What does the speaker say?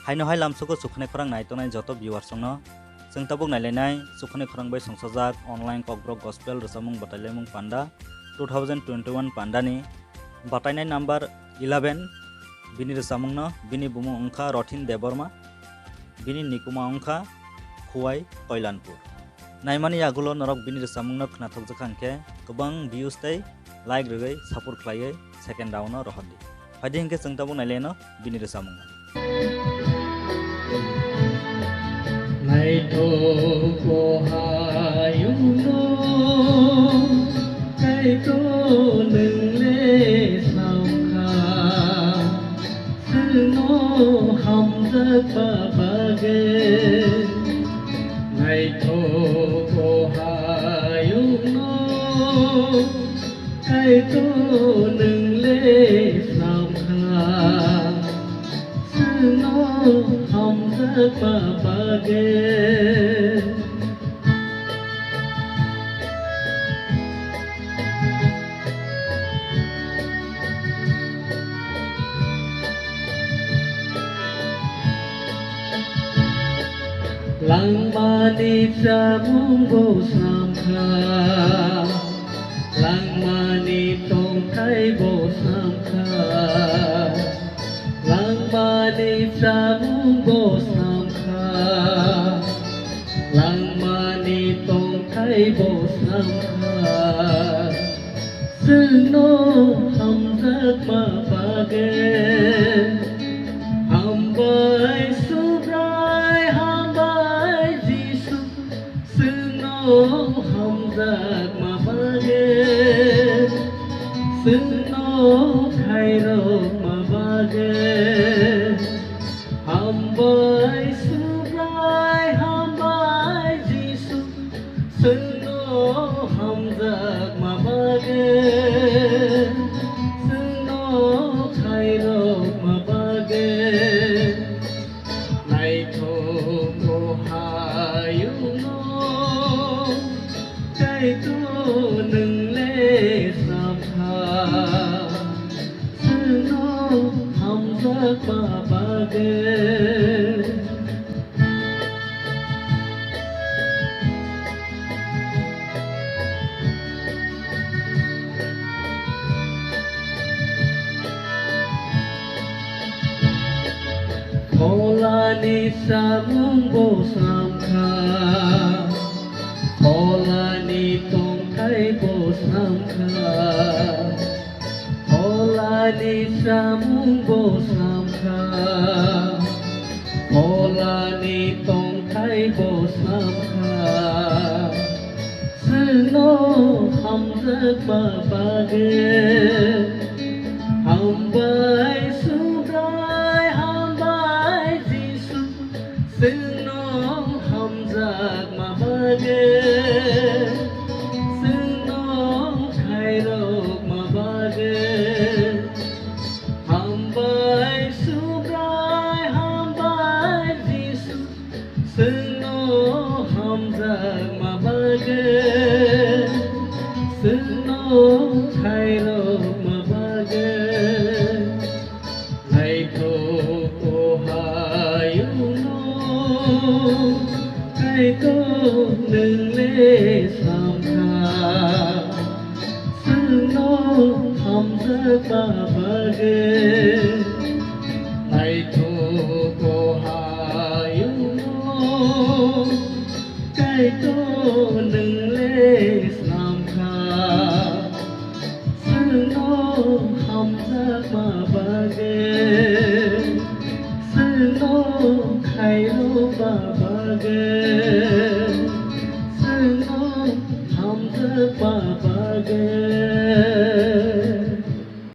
haino hailam suko sukhane khorang nai tonai joto viewers songno जों tabuk nailainai sukhane khorang bai songsajak online Kokborok gospel Rwchabmung Batailaimung Panda 2021 Panda ni Batainai number 11 bini Rwchabmung no bini bumung ongkha Rathin Debbarma bini nikuma ongkha khlai Thailandpur naimani agulo norok bini Rwchabmung no khnathokjak hangkhe gobang views tei like rwgui support khlaiui second round no rohadi faidi hingke जों tabuk nailaino bini Rwchabmung Này thô cô hayung no cái tô nâng lê sao kha sư no hầm rất ba ghê Này thô cô hayung no cái tô nâng lê sao kha sư no hầm rất ba Lang mani Rwchabmung Batailaimung Lang mani tong teibo Lang mani Rwchabmung Batailaimung Lang mani tong teibo Chwngno hamjak ma bage Hambai subrai Hambai Jisu Chwngno hamjak ma bage Chwngno khairok ma bage Hambai subrai Hambai Jisu Chwngno hamjak ma bage Chwngno khairok ma bage Nai tho ko hayung no kai to nâng lê sam kha Chwngno hamjak ma bage Kolani Rwchabmung Batailaimung Kolani tong teibo Kolani Rwchabmung Batailaimung Kolani tong teibo Chwngno hamjak ma bage Hambai subrai Hambai Jisu Chwngno hamjak ma bage Chwngno khairok ma bage Hambai subrai Hambai Jisu Chwngno hamjak ma bage Chwngno khairok ma bage Này thô cô hayung no cái tô nâng lê sam kha Chwngno hamjak ma bage Này thô cô hayung no cái tô nâng lê sam kha Chwngno hamjak ma bage Chwngno khairok ma bage